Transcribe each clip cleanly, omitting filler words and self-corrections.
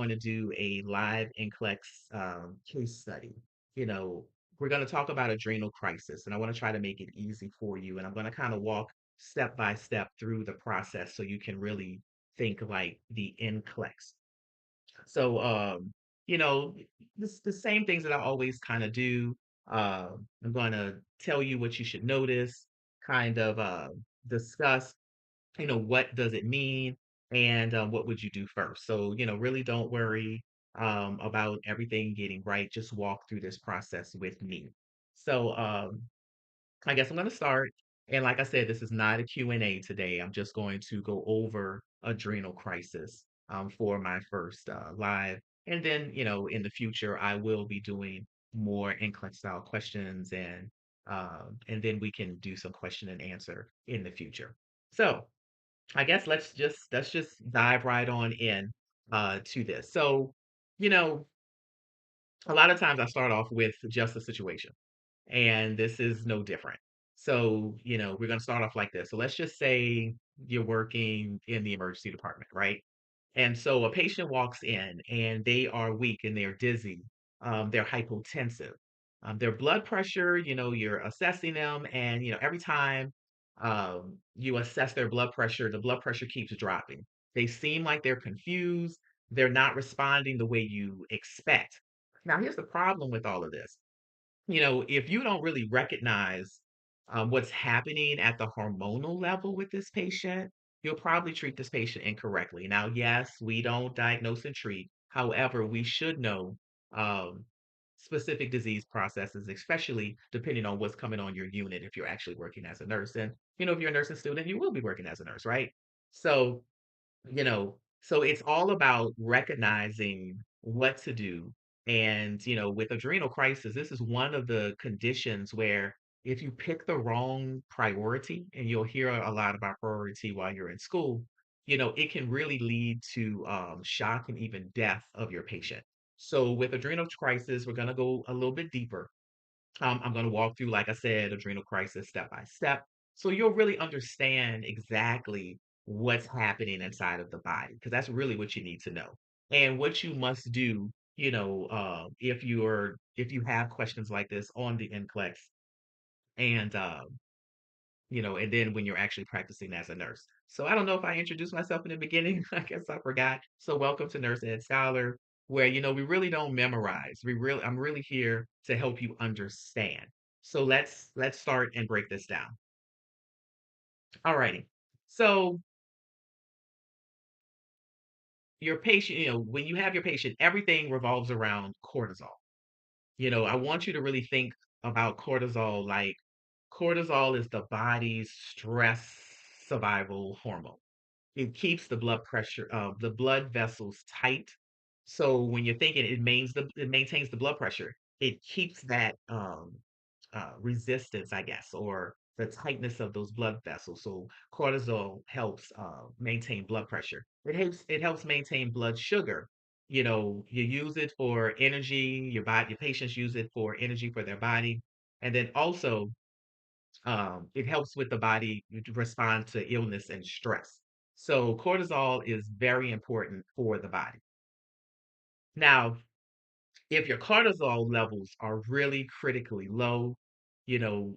going to do a live NCLEX case study. You know, we're going to talk about adrenal crisis, and I want to try to make it easy for you. And I'm going to kind of walk step by step through the process so you can really think like the NCLEX. So, you know, the same things that I always kind of do. I'm going to tell you what you should notice, kind of discuss, what does it mean, and what would you do first. So, really don't worry about everything getting right. Just walk through this process with me. So, I guess I'm going to start. And like I said, this is not a Q&A today. I'm just going to go over adrenal crisis for my first live. And then, in the future, I will be doing more NCLEX style questions and then we can do some question and answer in the future. So I guess let's just dive right on in to this. So, you know, a lot of times I start off with just a situation and this is no different. So, we're going to start off like this. So, let's just say you're working in the emergency department, right? And so a patient walks in and they are weak and they're dizzy, they're hypotensive. Their blood pressure, you're assessing them, and every time you assess their blood pressure, the blood pressure keeps dropping. They seem like they're confused, they're not responding the way you expect. Now, here's the problem with all of this. If you don't really recognize what's happening at the hormonal level with this patient, you'll probably treat this patient incorrectly. Now, yes, we don't diagnose and treat. However, we should know um, specific disease processes, especially depending on what's coming on your unit if you're actually working as a nurse. And, if you're a nursing student, you will be working as a nurse, right? So, so it's all about recognizing what to do. And, with adrenal crisis, this is one of the conditions where if you pick the wrong priority, and you'll hear a lot about priority while you're in school, it can really lead to shock and even death of your patient. So with adrenal crisis, we're going to go a little bit deeper. I'm going to walk through, like I said, adrenal crisis step by step. So you'll really understand exactly what's happening inside of the body, because that's really what you need to know. And what you must do, if you have questions like this on the NCLEX, and and then when you're actually practicing as a nurse. So I don't know if I introduced myself in the beginning. I guess I forgot. So welcome to Nurse Ed Scholar, where we really don't memorize. I'm really here to help you understand. So let's start and break this down. Alrighty. So your patient, when you have your patient, everything revolves around cortisol. I want you to really think about cortisol like cortisol is the body's stress survival hormone. It keeps the blood vessels tight. So when you're thinking it maintains the blood pressure, it keeps that resistance, I guess, or the tightness of those blood vessels. So cortisol helps maintain blood pressure. It helps maintain blood sugar. You use it for energy. Your patients use it for energy for their body, and then also it helps with the body to respond to illness and stress. So cortisol is very important for the body. Now, if your cortisol levels are really critically low, you know,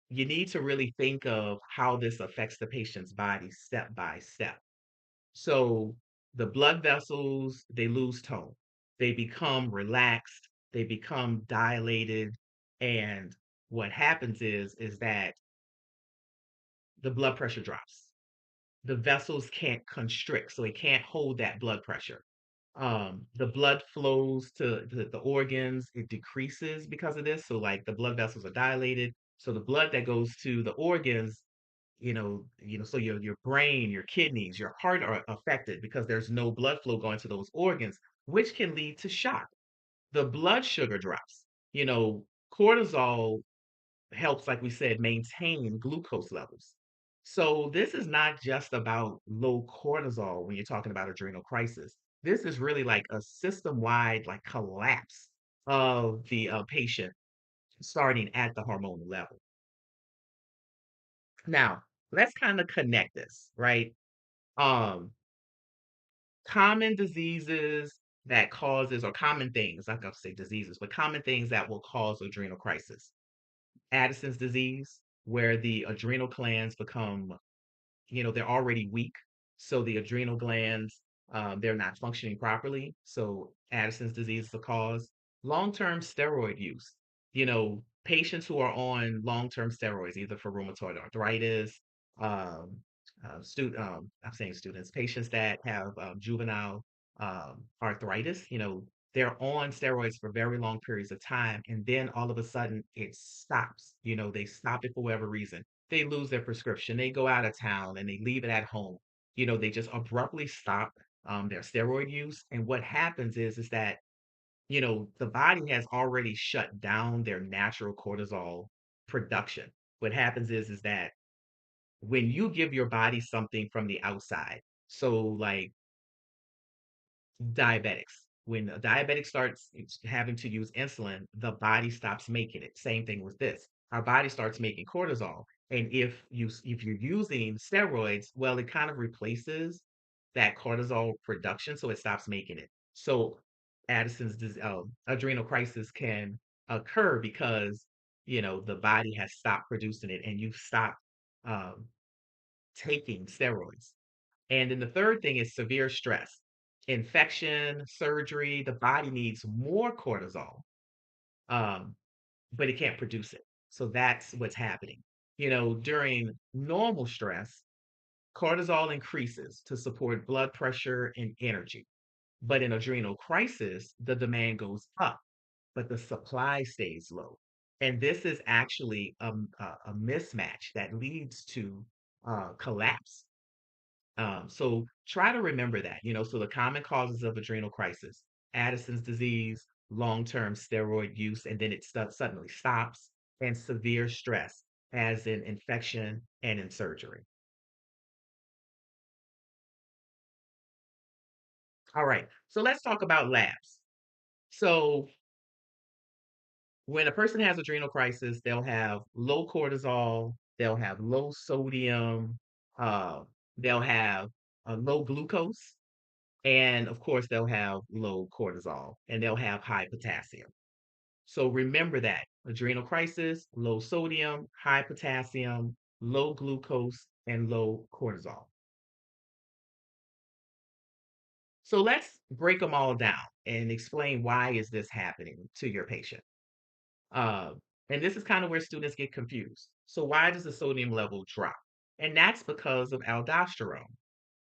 you need to really think of how this affects the patient's body step by step. So the blood vessels, they lose tone. They become relaxed, they become dilated, and what happens is that the blood pressure drops. The vessels can't constrict, so it can't hold that blood pressure. The blood flows to the organs, it decreases because of this. So like the blood vessels are dilated. So the blood that goes to the organs, so your brain, your kidneys, your heart are affected because there's no blood flow going to those organs, which can lead to shock. The blood sugar drops. Cortisol helps, like we said, maintain glucose levels. So this is not just about low cortisol when you're talking about adrenal crisis. This is really like a system-wide like collapse of the patient starting at the hormonal level. Now, let's kind of connect this, right? Um, Common diseases that causes or common things, I'm not gonna say diseases, but common things that will cause adrenal crisis. Addison's disease, where the adrenal glands become, they're already weak. So the adrenal glands, they're not functioning properly. So Addison's disease is the cause. Long-term steroid use. Patients who are on long-term steroids, either for rheumatoid arthritis, um, I'm saying students, patients that have juvenile arthritis, they're on steroids for very long periods of time, and then all of a sudden it stops. They stop it for whatever reason. They lose their prescription, they go out of town and they leave it at home. They just abruptly stop their steroid use. And what happens is that, the body has already shut down their natural cortisol production. What happens is that when you give your body something from the outside, so like diabetics. When a diabetic starts having to use insulin, the body stops making it. Same thing with this. Our body starts making cortisol. And if you're using steroids, well, it kind of replaces that cortisol production, so it stops making it. So adrenal crisis can occur because the body has stopped producing it, and you've stopped um, taking steroids. And then the third thing is severe stress. Infection, surgery, the body needs more cortisol, um, but it can't produce it. So that's what's happening. During normal stress, cortisol increases to support blood pressure and energy. But in adrenal crisis, the demand goes up, but the supply stays low. And this is actually a mismatch that leads to collapse. So try to remember that, so the common causes of adrenal crisis: Addison's disease, long-term steroid use, and then it suddenly stops, and severe stress, as in infection and in surgery. All right, so let's talk about labs. So when a person has adrenal crisis, they'll have low cortisol, they'll have low sodium, uh, they'll have a low glucose, and of course, they'll have low cortisol and they'll have high potassium. So remember that adrenal crisis, low sodium, high potassium, low glucose, and low cortisol. So let's break them all down and explain why is this happening to your patient. Uh, and this is kind of where students get confused. So why does the sodium level drop? And that's because of aldosterone,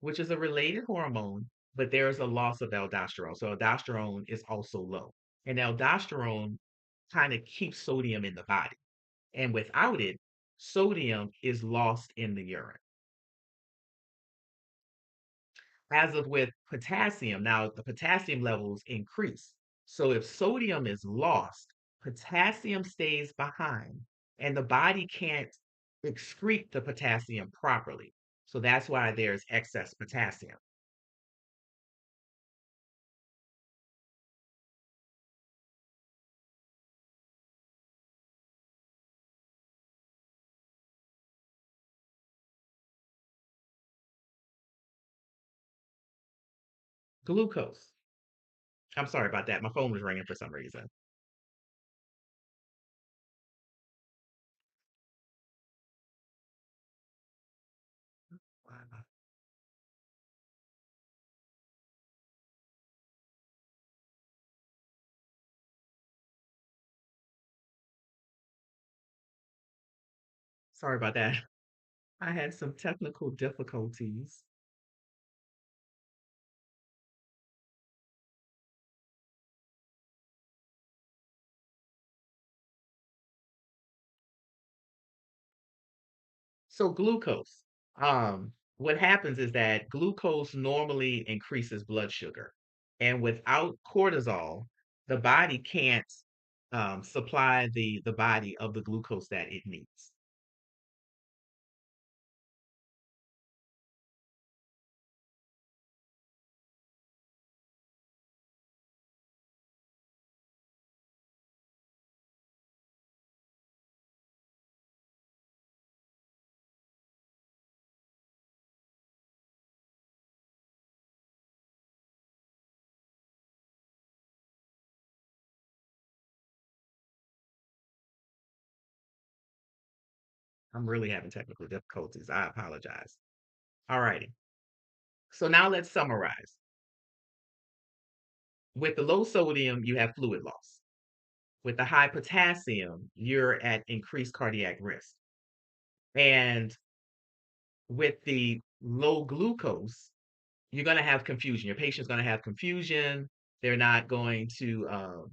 which is a related hormone, but there's a loss of aldosterone. So aldosterone is also low. And aldosterone kind of keeps sodium in the body. And without it, sodium is lost in the urine. As of with potassium, now the potassium levels increase. So if sodium is lost, potassium stays behind, and the body can't excrete the potassium properly. So that's why there's excess potassium. Glucose. I'm sorry about that. My phone was ringing for some reason. Sorry about that. I had some technical difficulties. So glucose. What happens is that glucose normally increases blood sugar, and without cortisol, the body can't supply the body of the glucose that it needs. I'm really having technical difficulties. I apologize. All righty. So now let's summarize. With the low sodium, you have fluid loss. With the high potassium, you're at increased cardiac risk. And with the low glucose, you're going to have confusion. Your patient's going to have confusion. They're not going to,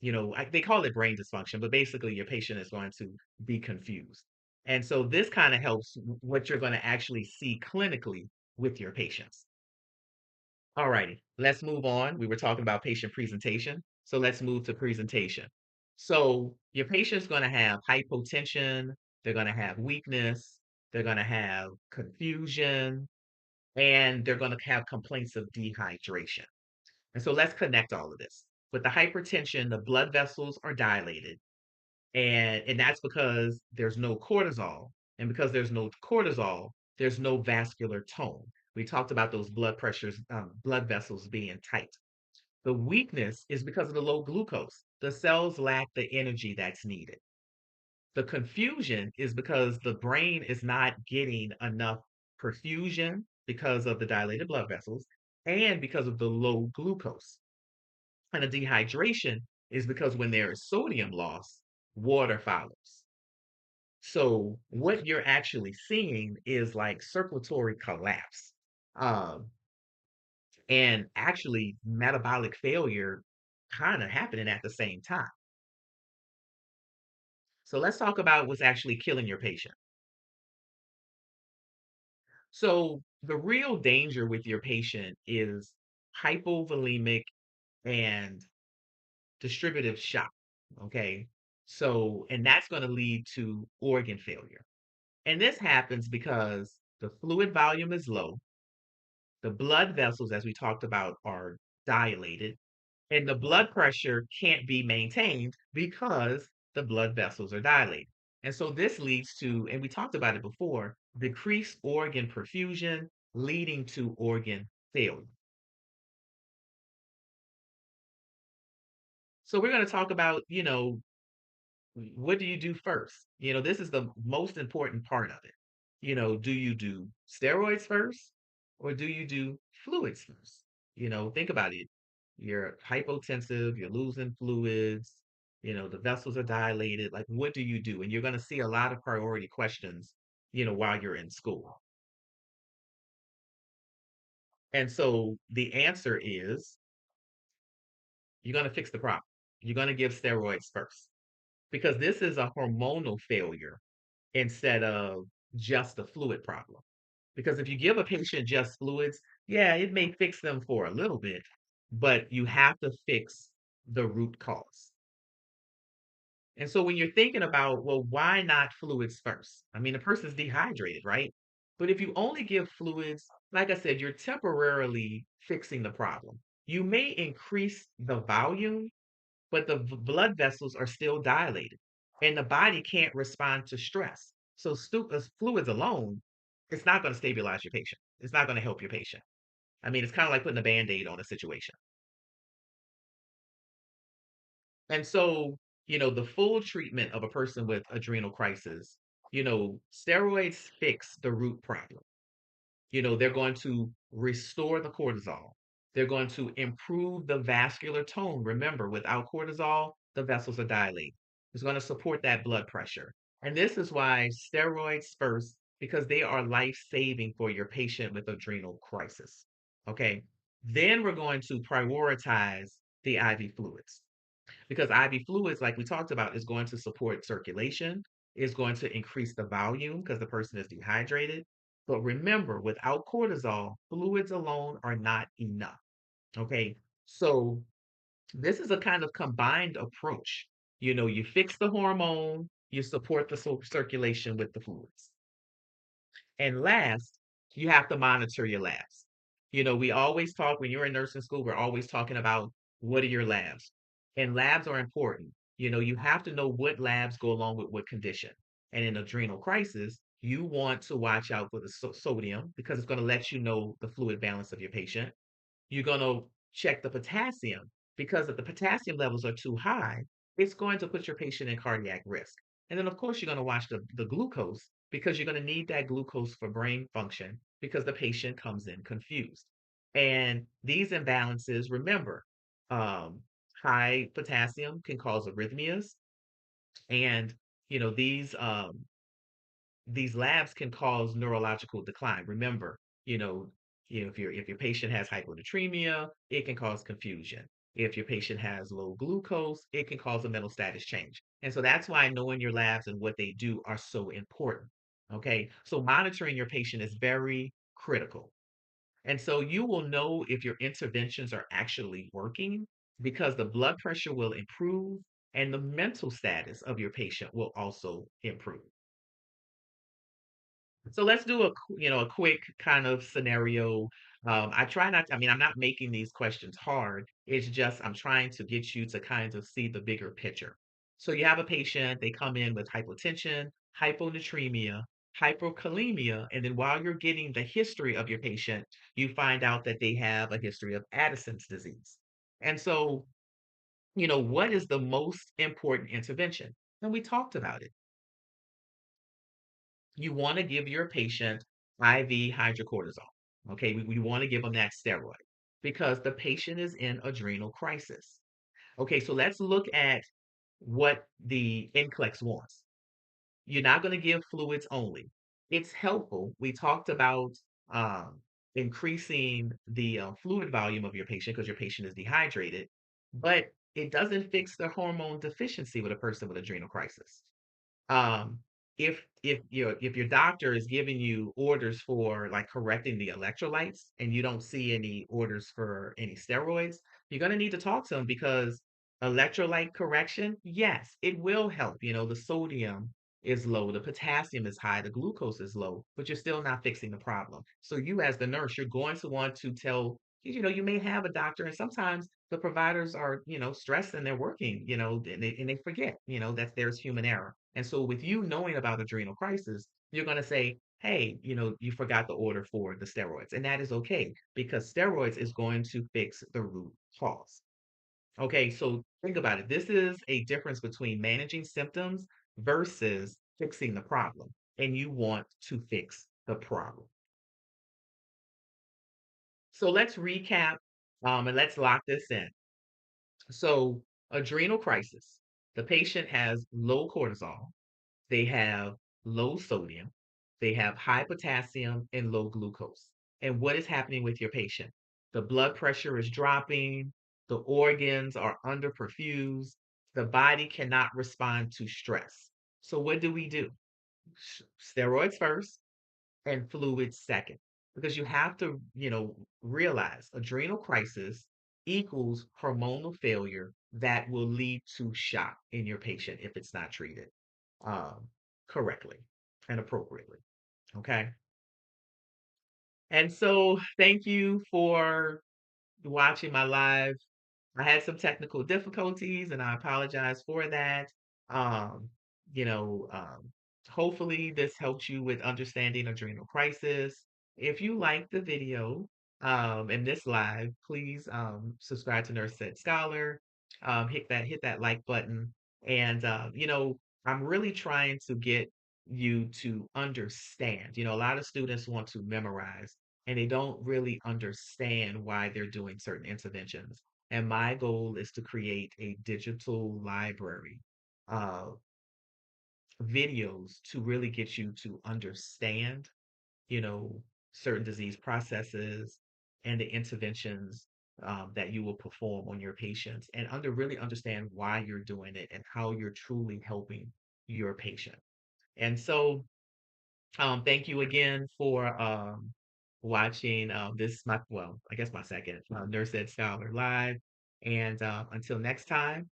they call it brain dysfunction, but basically your patient is going to be confused. And so this kind of helps what you're going to actually see clinically with your patients. All righty, let's move on. We were talking about patient presentation. So let's move to presentation. So your patient's going to have hypotension, they're going to have weakness, they're going to have confusion, and they're going to have complaints of dehydration. And so let's connect all of this. With the hypertension, the blood vessels are dilated, and that's because there's no cortisol. And because there's no cortisol, there's no vascular tone. We talked about those blood pressures, blood vessels being tight. The weakness is because of the low glucose. The cells lack the energy that's needed. The confusion is because the brain is not getting enough perfusion because of the dilated blood vessels and because of the low glucose. And the dehydration is because when there is sodium loss, water follows. So what you're actually seeing is like circulatory collapse, um, and actually metabolic failure kind of happening at the same time. So let's talk about what's actually killing your patient. So the real danger with your patient is hypovolemic and distributive shock. Okay. So, and that's going to lead to organ failure. And this happens because the fluid volume is low, the blood vessels, as we talked about, are dilated, and the blood pressure can't be maintained because the blood vessels are dilated. And so this leads to, and we talked about it before, decreased organ perfusion, leading to organ failure. So we're going to talk about, what do you do first? This is the most important part of it. Do you do steroids first or do you do fluids first? Think about it. You're hypotensive, you're losing fluids, the vessels are dilated. Like, what do you do? And you're going to see a lot of priority questions, while you're in school. And so the answer is you're going to fix the problem. You're going to give steroids first because this is a hormonal failure instead of just a fluid problem. Because if you give a patient just fluids, yeah, it may fix them for a little bit, but you have to fix the root cause. And so when you're thinking about, well, why not fluids first? I mean, the person's dehydrated, right? But if you only give fluids, like I said, you're temporarily fixing the problem. You may increase the volume, but the blood vessels are still dilated and the body can't respond to stress. So fluids alone, it's not going to stabilize your patient. It's not going to help your patient. I mean, it's kind of like putting a band-aid on a situation. And so, the full treatment of a person with adrenal crisis, steroids fix the root problem. They're going to restore the cortisol. They're going to improve the vascular tone. Remember, without cortisol, the vessels are dilated. It's going to support that blood pressure. And this is why steroids first, because they are life-saving for your patient with adrenal crisis. Okay. Then we're going to prioritize the IV fluids because IV fluids, like we talked about, is going to support circulation, is going to increase the volume because the person is dehydrated. But remember, without cortisol, fluids alone are not enough. Okay. So this is a kind of combined approach. You fix the hormone, you support the circulation with the fluids. And last, you have to monitor your labs. We always talk when you're in nursing school, we're always talking about what are your labs? And labs are important. You have to know what labs go along with what condition. And in adrenal crisis, you want to watch out for the sodium because it's going to let you know the fluid balance of your patient. You're going to check the potassium because if the potassium levels are too high, it's going to put your patient in cardiac risk. And then, of course, you're going to watch the glucose because you're going to need that glucose for brain function because the patient comes in confused. And these imbalances, remember, um, high potassium can cause arrhythmias, and you know these labs can cause neurological decline. Remember, you know, if your patient has hyponatremia, it can cause confusion. If your patient has low glucose, it can cause a mental status change. And so that's why knowing your labs and what they do are so important. Okay. So monitoring your patient is very critical. And so you will know if your interventions are actually working because the blood pressure will improve and the mental status of your patient will also improve. So let's do a quick kind of scenario. I try not to, I mean, I'm not making these questions hard. It's just I'm trying to get you to kind of see the bigger picture. So you have a patient, they come in with hypotension, hyponatremia, hyperkalemia, and then while you're getting the history of your patient, you find out that they have a history of Addison's disease. And so, what is the most important intervention? And we talked about it. You want to give your patient IV hydrocortisone. Okay, we want to give them that steroid because the patient is in adrenal crisis. Okay, so let's look at what the NCLEX wants. You're not going to give fluids only. It's helpful. We talked about um, increasing the fluid volume of your patient because your patient is dehydrated, but it doesn't fix the hormone deficiency with a person with adrenal crisis. um if your doctor is giving you orders for like correcting the electrolytes and you don't see any orders for any steroids, you're going to need to talk to them because electrolyte correction, yes, it will help. The sodium is low, the potassium is high, the glucose is low, but you're still not fixing the problem. So you as the nurse, you're going to want to tell, you may have a doctor, and sometimes the providers are, stressed and they're working, and they forget, that there's human error. And so with you knowing about adrenal crisis, you're going to say, hey, you forgot the order for the steroids. And that is okay because steroids is going to fix the root cause. Okay, so think about it. This is a difference between managing symptoms versus fixing the problem. And you want to fix the problem. So let's recap, and let's lock this in. So, adrenal crisis. The patient has low cortisol, they have low sodium, they have high potassium, and low glucose. And what is happening with your patient? The blood pressure is dropping, the organs are underperfused, the body cannot respond to stress. So, what do we do? Steroids first and fluids second. Because you have to, realize adrenal crisis equals hormonal failure that will lead to shock in your patient if it's not treated um, correctly and appropriately. Okay. And so thank you for watching my live. I had some technical difficulties and I apologize for that. Um, you know, um, Hopefully this helps you with understanding adrenal crisis. If you like the video and this live, please subscribe to NurseEdScholar. Hit that like button. And I'm really trying to get you to understand. A lot of students want to memorize and they don't really understand why they're doing certain interventions. And my goal is to create a digital library of videos to really get you to understand, you know, certain disease processes and the interventions that you will perform on your patients and really understand why you're doing it and how you're truly helping your patient. And so thank you again for watching this my well, I guess my second Nurse Ed Scholar live. And until next time,